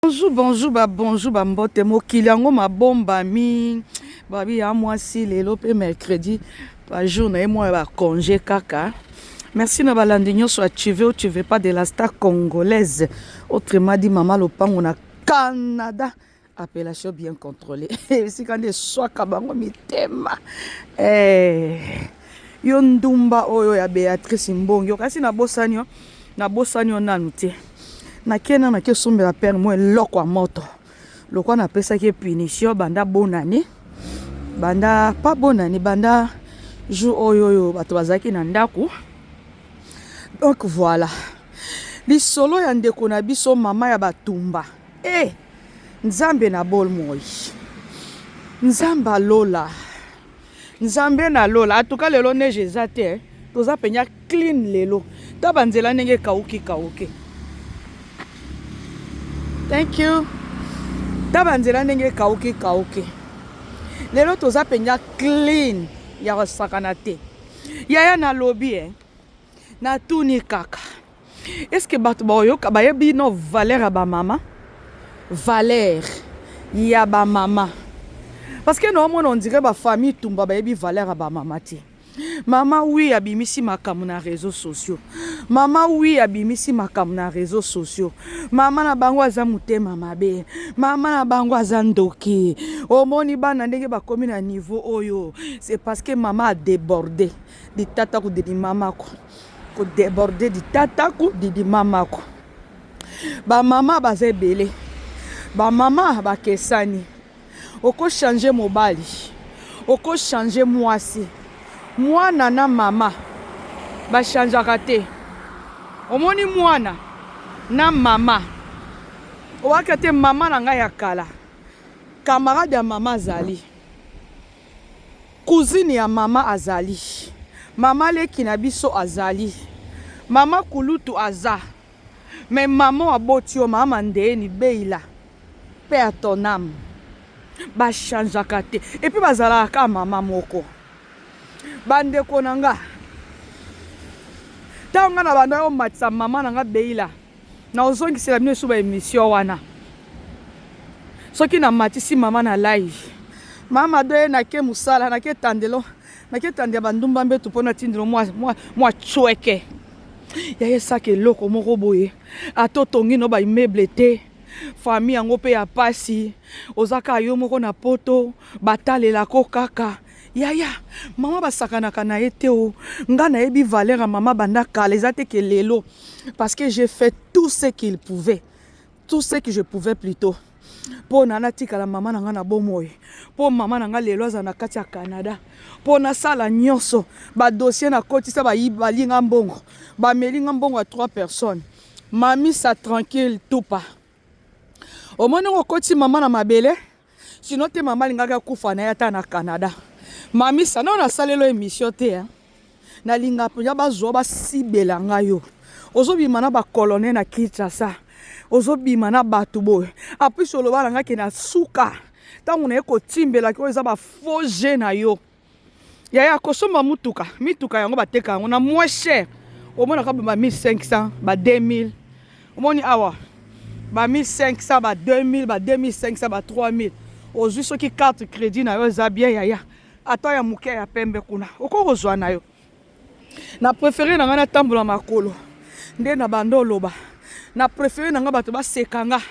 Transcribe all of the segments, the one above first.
Bonjour, mbote mokili yango mabomba mi babi ya mwasi lelo pe mercredi ba jour na moi ba congé kaka. Merci na balandi nyonso activé ou tu veux pas de la star congolaise. Autrement dit maman lopango na Canada. Appellation bien contrôlée. Si quand des sois kabango mitema. Yo ndumba oyo ya Béatrice Mbongo kasi na bosanyo nanu te. Nakena na ke sombe la père moi loko a moto. Loko na pesa ki punition banda bonane. Banda pas bonane banda jour oyo bato bazaki na ndaku. Donc voilà. Li solo ya ndeko na biso mama ya batumba. Nzambe na bol moi. Nzamba lola. Nzambe na lola. En tout cas lelo neige ezate. Toza penya clean lelo. Ta banzela nenge kauki. Thank you. Tabanzela nenge kauki. Lelo toza penya clean ya wasakana te. Yaya na lobby na tuni kaka. Est-ce que bato bayoka bayebi no valeur ba mama? Valeur ya ba mama. Parce que non on dirait ba famille tumba bayebi valeur ba mama te. Mama oui abimisi makamu na réseaux sociaux. Mama oui abimisi makamu na réseaux sociaux. Mama na bango aza mutema mabe. Mama na bango aza ndoki. Omoni bana ndenge bakomi na niveau oyo. C'est parce que maman a débordé. Di tata ku di mama ko. Ko débordé di tata ku di mama ko. Ba mama baze belé. Ba mama ba kesani. Oko changer mobali. Oko changer mwasi. Mwana na mama ba changeaka te. Omoni mwana na mama owaka te mama na ngai ya kala. Camarade ya mama azali. Cousine ya mama azali. Mama leki na biso azali. Mama kulutu aza. Mais maman aboti yo mama ndeni beila. Pe à ton âme. Ba changeaka te. Et puis bazalaka mama moko. Bandeko nanga tanga na banda yo matsa mama nanga beila na ozongisi la bino suba émission wana soki na matisi mama na live mama doye na ke musala na ke tandelo na ke tande bandumba mbetu pona tindelo moi chweke ya yesa ke loko moko boye atotongi no ba immeuble te famille yango pe ya pasi ozaka yo moko na poto batalela ko kaka. Yaya, maman basakana kana ete o nga na ebi valeur maman banda kala ezate ke lelo parce que j'ai fait tout ce qu'il pouvait, tout ce que je pouvais plutôt pour nana tika la maman nanga na bomoy pour maman nanga lelo za na kati ya Canada pour na sala nyonso ba dossier na kotisa ba balinga mbongo ba melinga mbongo à 3 personnes mami ça tranquille tout pas au moins ngo koti maman na mabele sinon te maman lingaka kufa na yata na Canada. Mami ça non na salelo émission te na linga ya bazwa ba sibela ngayo ozobima na ba colonel na Kinshasa ozobima na batu boy apui solo balanga ke na suka tangu na eko timbela ko eza ba faux na yo yaya kosomba mituka yango bateka yango na moins cher au moins na ka ba 1500 ba 2000 omoni awa ba 1500 ba 2000 ba 2500 ba 3000 ozwi soki carte crédit na yo za bien yaya ata ya muke ya pembe kuna oko kozwa na yo na préféré na ngana tambola makolo nde na bando loba na préféré na nga bato basekanga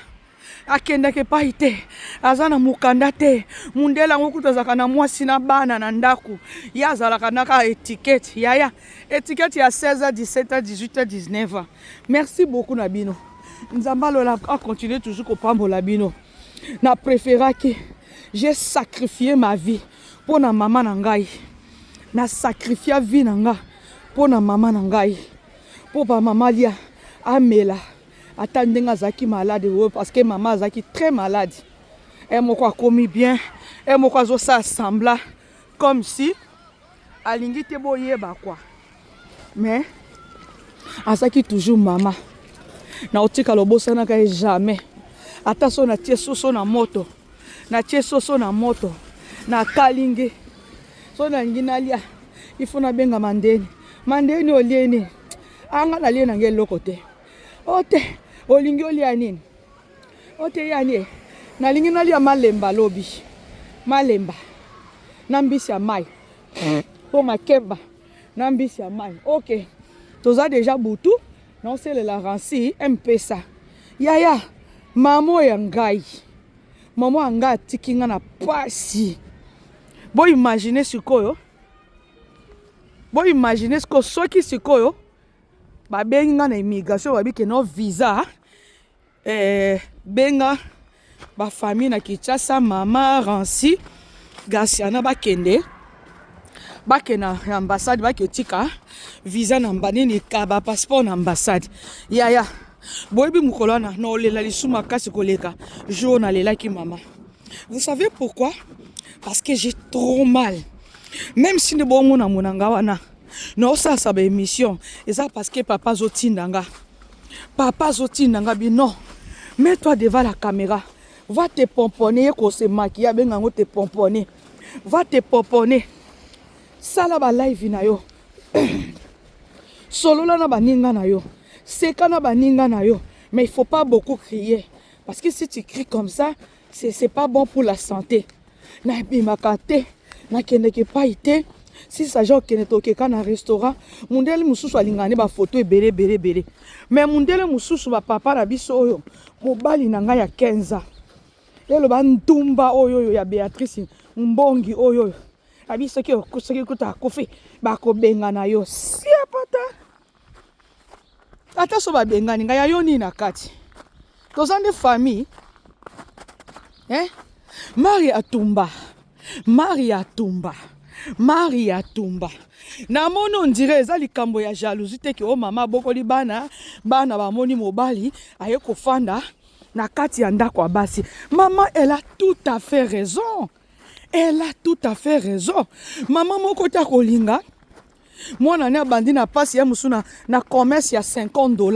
akenda ke paite azana mukanda te mundela ngokuta zakana mwasi na bana na ndaku ya zalaka naka étiquette yaya étiquette ya 16h 17h 18h 19h. Merci beaucoup na bino nzamba lola a continuer toujours ko pambola bino na préféré que j'ai sacrifié ma vie pour na maman na ngai na sacrifier vie na nga pour na maman na ngai pour ba maman lia amela atandenga zaki malade parce que maman zaki très malade et moko a commis bien et moko azo ça sembla comme si alingi te boyeba quoi mais azaki toujours maman na otika lobosa na ka jamais ata so na tie soso na moto na kalinge so na nginalia ifuna benga mandeni olieni anga na lie na ngelo kote ote olingi olia nini Ote yani nalingi nalia malemba lobi. Malemba. Nambisi ya mai. Pour makemba. Nambisi ya mai. OK. Toza déjà boutou. Non c'est le laranci mpesa. Yaya. Mamo ya ngai. Mamo anga tikinga na pasi. Bo imaginer sikoyo. Bo imaginer siko soki sikoyo. Ba benga na immigration ba bike no visa. Benga ba famille na Kinshasa mama Ranci Garciana bakende bakena ambassade bakotika visa na mbanini ka ba passeport na ambassade yaya boyebi mukolana na olela lisuma kasi koleka jour na lelaki mama. Vous savez pourquoi? Parce que j'ai trop mal. Même si ne bon mona monanga wana non ça ba émission et ça parce que papa zotindanga non. Mets-toi devant la caméra. Va te pomponner, qu'on se maquille, bengango te pomponner. Va te pomponner. Ça là ba live na yo. Solo là na ba ninga na yo. Seka na ba ninga na yo. Mais il faut pas beaucoup crier parce que si tu cries comme ça, c'est pas bon pour la santé. Na bimakate, na kendeke pa ite. Si ça genre kene toke kana restaurant, mundele mususu alingane ba photo ebele. Mais mundele mususu ba papa na biso oyo, mobali na nga ya 15 ans. Lelo ba ntumba oyo ya Beatrice Mbongi oyo. Abiso ki okusaki kuta kofi ba ko benga na yo. Si apata. Ata so ba benga nga ya yo ni na kati. Tozande famille. Maria Tumba. Na mono on dirait ça likambo ya jalousie te ke o mama bokoli bana ba moni mobali aye ko fanda na kati ya ndako basi. Maman elle a tout à fait raison. Maman moko ta kolinga mwana ne bandi na pasi ya musuna na commerce ya $50.